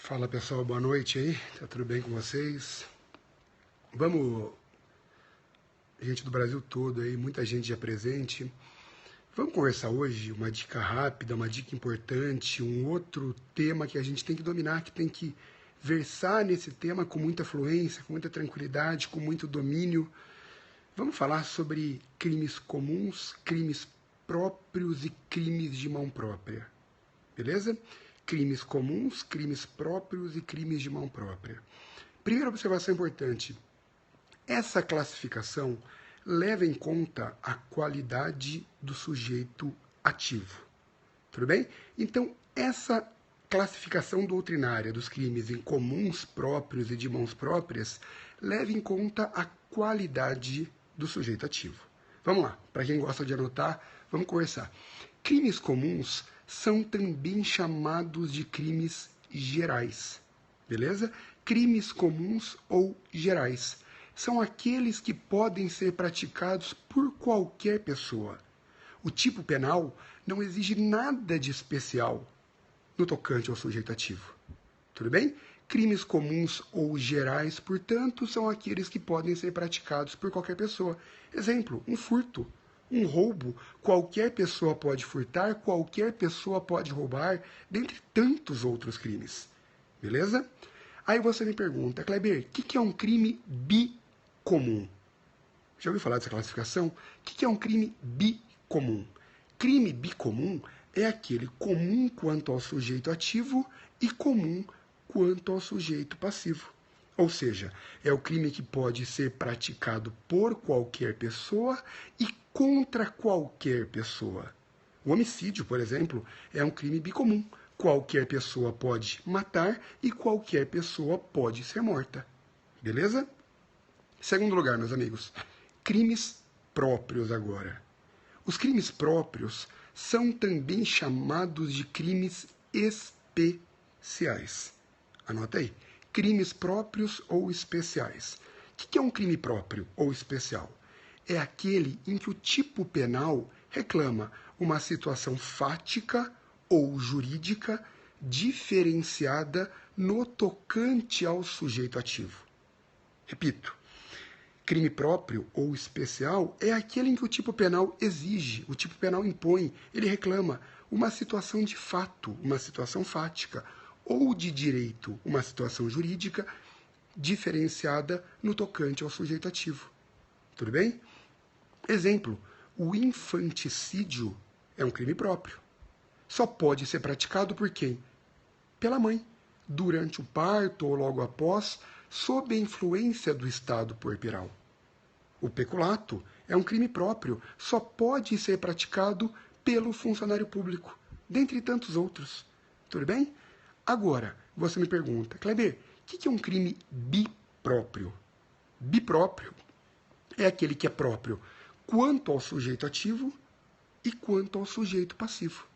Fala pessoal, boa noite aí, tá tudo bem com vocês? Vamos, gente do Brasil todo aí, muita gente já presente. Vamos conversar hoje, uma dica rápida, uma dica importante, um outro tema que a gente tem que dominar, que tem que versar nesse tema com muita fluência, com muita tranquilidade, com muito domínio. Vamos falar sobre crimes comuns, crimes próprios e crimes de mão própria, beleza? Crimes comuns, crimes próprios e crimes de mão própria. Primeira observação importante: essa classificação leva em conta a qualidade do sujeito ativo. Tudo bem? Então, essa classificação doutrinária dos crimes em comuns próprios e de mãos próprias leva em conta a qualidade do sujeito ativo. Vamos lá, para quem gosta de anotar, vamos conversar. Crimes comuns são também chamados de crimes gerais, beleza? Crimes comuns ou gerais são aqueles que podem ser praticados por qualquer pessoa. O tipo penal não exige nada de especial no tocante ao sujeito ativo. Tudo bem? Crimes comuns ou gerais, portanto, são aqueles que podem ser praticados por qualquer pessoa. Exemplo, um furto. Um roubo, qualquer pessoa pode furtar, qualquer pessoa pode roubar, dentre tantos outros crimes. Beleza? Aí você me pergunta, Kleber, o que é um crime bicomum? Já ouviu falar dessa classificação? O que é um crime bicomum? Crime bicomum é aquele comum quanto ao sujeito ativo e comum quanto ao sujeito passivo. Ou seja, é o crime que pode ser praticado por qualquer pessoa e contra qualquer pessoa. O homicídio, por exemplo, é um crime bicomum. Qualquer pessoa pode matar e qualquer pessoa pode ser morta. Beleza? Segundo lugar, meus amigos, crimes próprios agora. Os crimes próprios são também chamados de crimes especiais. Anota aí. Crimes próprios ou especiais. O que é um crime próprio ou especial? É aquele em que o tipo penal reclama uma situação fática ou jurídica diferenciada no tocante ao sujeito ativo. Repito, crime próprio ou especial é aquele em que o tipo penal exige, o tipo penal impõe, ele reclama uma situação de fato, uma situação fática, ou de direito, uma situação jurídica diferenciada no tocante ao sujeito ativo. Tudo bem? Exemplo, o infanticídio é um crime próprio. Só pode ser praticado por quem? Pela mãe, durante o parto ou logo após, sob a influência do estado puerperal. O peculato é um crime próprio, só pode ser praticado pelo funcionário público, dentre tantos outros. Tudo bem? Agora, você me pergunta, Kleber, o que é um crime bipróprio? Bipróprio é aquele que é próprio quanto ao sujeito ativo e quanto ao sujeito passivo.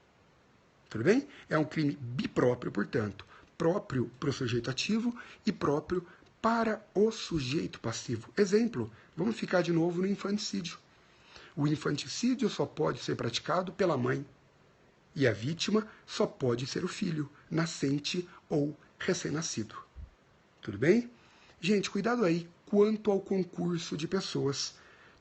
Tudo bem? É um crime bipróprio, portanto, próprio para o sujeito ativo e próprio para o sujeito passivo. Exemplo, vamos ficar de novo no infanticídio. O infanticídio só pode ser praticado pela mãe. E a vítima só pode ser o filho, nascente ou recém-nascido. Tudo bem? Gente, cuidado aí quanto ao concurso de pessoas.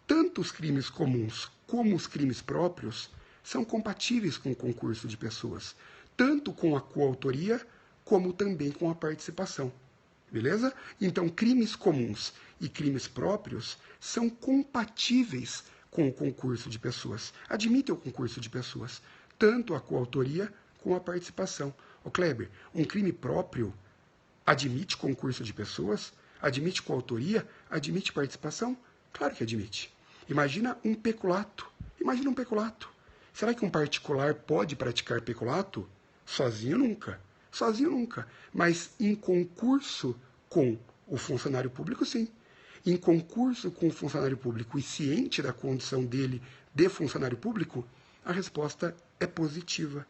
Tanto os crimes comuns como os crimes próprios são compatíveis com o concurso de pessoas, tanto com a coautoria como também com a participação. Beleza? Então, crimes comuns e crimes próprios são compatíveis com o concurso de pessoas. Admitem o concurso de pessoas, tanto a coautoria como a participação. Ô Kleber, um crime próprio admite concurso de pessoas? Admite coautoria? Admite participação? Claro que admite. Imagina um peculato. Imagina um peculato. Será que um particular pode praticar peculato? Sozinho nunca. Sozinho nunca. Mas em concurso com o funcionário público, sim. Em concurso com o funcionário público e ciente da condição dele de funcionário público, a resposta é positiva.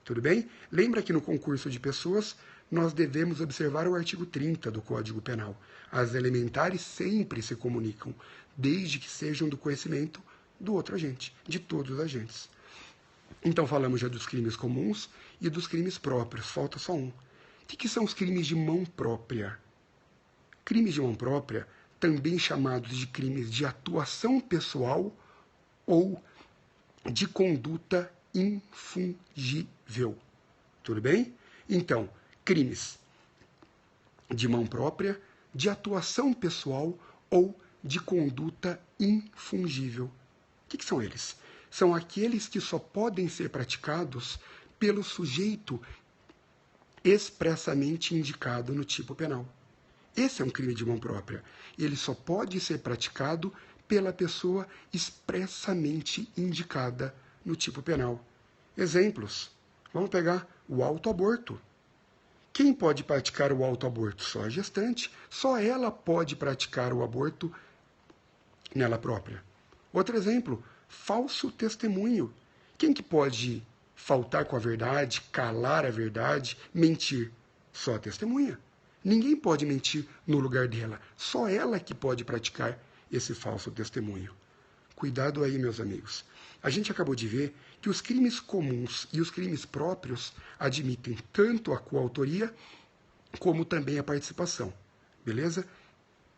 Tudo bem? Lembra que no concurso de pessoas nós devemos observar o artigo 30 do Código Penal. As elementares sempre se comunicam, desde que sejam do conhecimento do outro agente, de todos os agentes. Então falamos já dos crimes comuns e dos crimes próprios, falta só um, O que são os crimes de mão própria? Crimes de mão própria, também chamados de crimes de atuação pessoal ou de conduta infungível. Tudo bem? Então, crimes de mão própria, de atuação pessoal ou de conduta infungível. O que são eles? São aqueles que só podem ser praticados pelo sujeito expressamente indicado no tipo penal. Esse é um crime de mão própria. Ele só pode ser praticado pela pessoa expressamente indicada no tipo penal. Exemplos. Vamos pegar o autoaborto. Quem pode praticar o autoaborto? Só a gestante. Só ela pode praticar o aborto nela própria. Outro exemplo, falso testemunho. Quem que pode faltar com a verdade, calar a verdade, mentir? Só a testemunha. Ninguém pode mentir no lugar dela. Só ela que pode praticar esse falso testemunho. Cuidado aí, meus amigos. A gente acabou de ver que os crimes comuns e os crimes próprios admitem tanto a coautoria como também a participação. Beleza?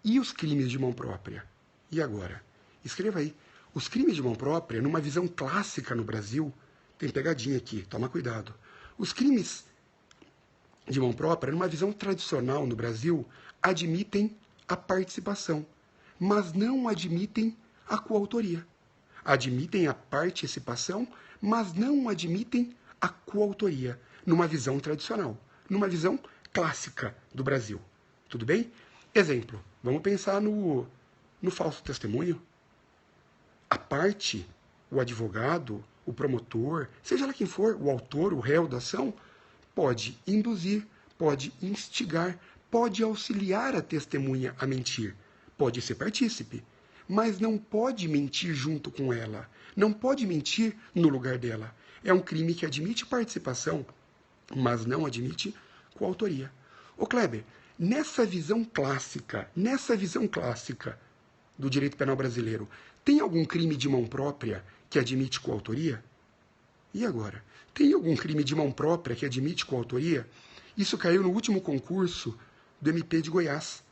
E os crimes de mão própria? E agora? Escreva aí. Os crimes de mão própria, numa visão clássica no Brasil, tem pegadinha aqui, toma cuidado. Os crimes de mão própria, numa visão tradicional no Brasil, admitem a participação, mas não admitem a coautoria. Admitem a participação, mas não admitem a coautoria, numa visão tradicional, numa visão clássica do Brasil. Tudo bem? Exemplo, vamos pensar no falso testemunho. A parte, o advogado, o promotor, seja lá quem for, o autor, o réu da ação, pode induzir, pode instigar, pode auxiliar a testemunha a mentir, pode ser partícipe, mas não pode mentir junto com ela, não pode mentir no lugar dela. É um crime que admite participação, mas não admite coautoria. Ô Kleber, nessa visão clássica do direito penal brasileiro, tem algum crime de mão própria que admite coautoria? E agora? Tem algum crime de mão própria que admite coautoria? Isso caiu no último concurso do MP de Goiás,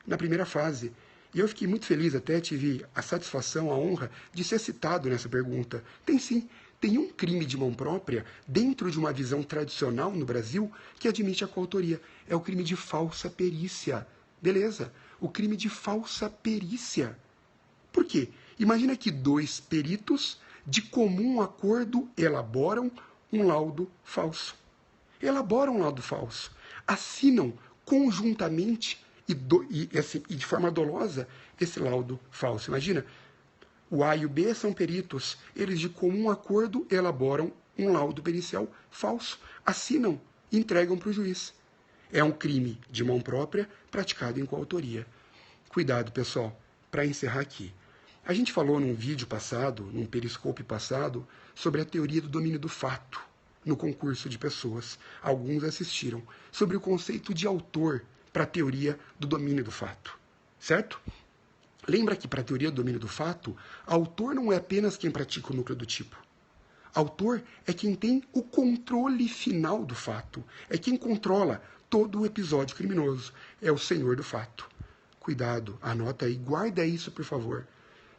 na primeira fase. E eu fiquei muito feliz, até tive a satisfação, a honra de ser citado nessa pergunta. Tem sim, tem um crime de mão própria dentro de uma visão tradicional no Brasil que admite a coautoria. É o crime de falsa perícia. Beleza? O crime de falsa perícia. Por quê? Imagina que dois peritos de comum acordo elaboram um laudo falso. Elaboram um laudo falso. Assinam conjuntamente e de forma dolosa esse laudo falso. Imagina, o A e o B são peritos. Eles de comum acordo elaboram um laudo pericial falso. Assinam e entregam para o juiz. É um crime de mão própria praticado em coautoria. Cuidado, pessoal, para encerrar aqui. A gente falou num vídeo passado, num periscope passado, sobre a teoria do domínio do fato no concurso de pessoas. Alguns assistiram. Sobre o conceito de autor para a teoria do domínio do fato. Certo? Lembra que para a teoria do domínio do fato, autor não é apenas quem pratica o núcleo do tipo. Autor é quem tem o controle final do fato. É quem controla todo o episódio criminoso. É o senhor do fato. Cuidado, anota aí, guarda isso, por favor.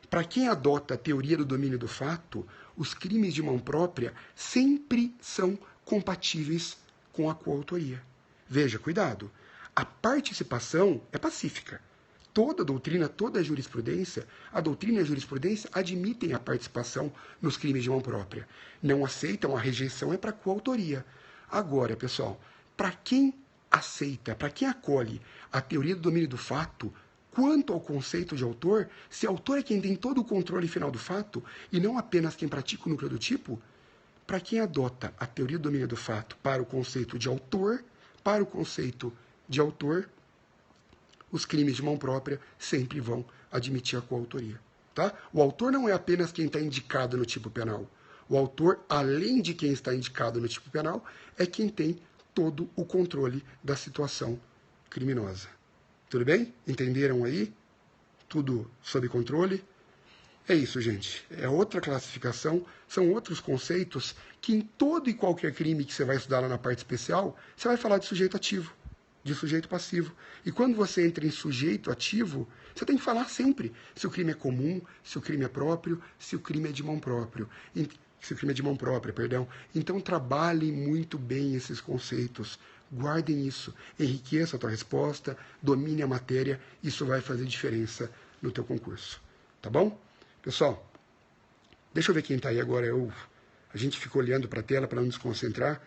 Para quem adota a teoria do domínio do fato, os crimes de mão própria sempre são compatíveis com a coautoria. Veja, cuidado, a participação é pacífica. Toda doutrina, toda a jurisprudência, a doutrina e a jurisprudência admitem a participação nos crimes de mão própria. Não aceitam, a rejeição é para a coautoria. Agora, pessoal, para quem aceita, para quem acolhe a teoria do domínio do fato, quanto ao conceito de autor, se autor é quem tem todo o controle final do fato e não apenas quem pratica o núcleo do tipo, para quem adota a teoria do domínio do fato para o conceito de autor, os crimes de mão própria sempre vão admitir a coautoria. Tá? O autor não é apenas quem está indicado no tipo penal. O autor, além de quem está indicado no tipo penal, é quem tem todo o controle da situação criminosa. Tudo bem? Entenderam aí? Tudo sob controle? É isso, gente. É outra classificação, são outros conceitos que em todo e qualquer crime que você vai estudar lá na parte especial, você vai falar de sujeito ativo, de sujeito passivo. E quando você entra em sujeito ativo, você tem que falar sempre se o crime é comum, se o crime é próprio, se o crime é de mão próprio. Se o crime é de mão própria, perdão. Então trabalhem muito bem esses conceitos. Guardem isso. Enriqueça a tua resposta, domine a matéria, isso vai fazer diferença no teu concurso. Tá bom? Pessoal, deixa eu ver quem está aí agora. A gente ficou olhando para a tela para não desconcentrar.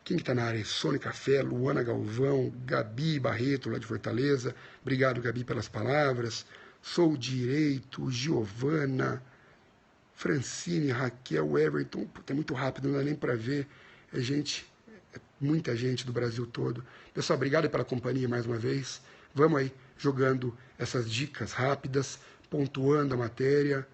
Quem que está na área? Sônia Café, Luana Galvão, Gabi Barreto, lá de Fortaleza. Obrigado, Gabi, pelas palavras. Sou Direito, Giovana, Francine, Raquel, Everton. Puta, é muito rápido, não dá nem para ver. É muita gente do Brasil todo. Pessoal, obrigado pela companhia mais uma vez. Vamos aí, jogando essas dicas rápidas, pontuando a matéria.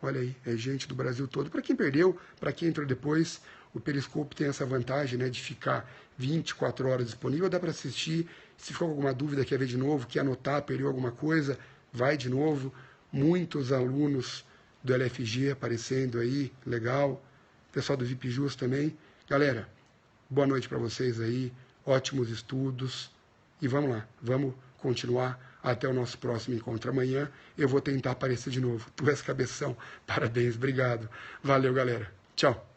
Olha aí, é gente do Brasil todo. Para quem perdeu, para quem entrou depois, o Periscope tem essa vantagem, né, de ficar 24 horas disponível, dá para assistir. Se ficou com alguma dúvida, quer ver de novo, quer anotar, perdeu alguma coisa, vai de novo. Muitos alunos do LFG aparecendo aí, legal. Pessoal do VIP Jus também. Galera, boa noite para vocês aí, ótimos estudos. E vamos lá, vamos continuar até o nosso próximo encontro. Amanhã eu vou tentar aparecer de novo. Tu és cabeção. Parabéns, obrigado. Valeu, galera. Tchau.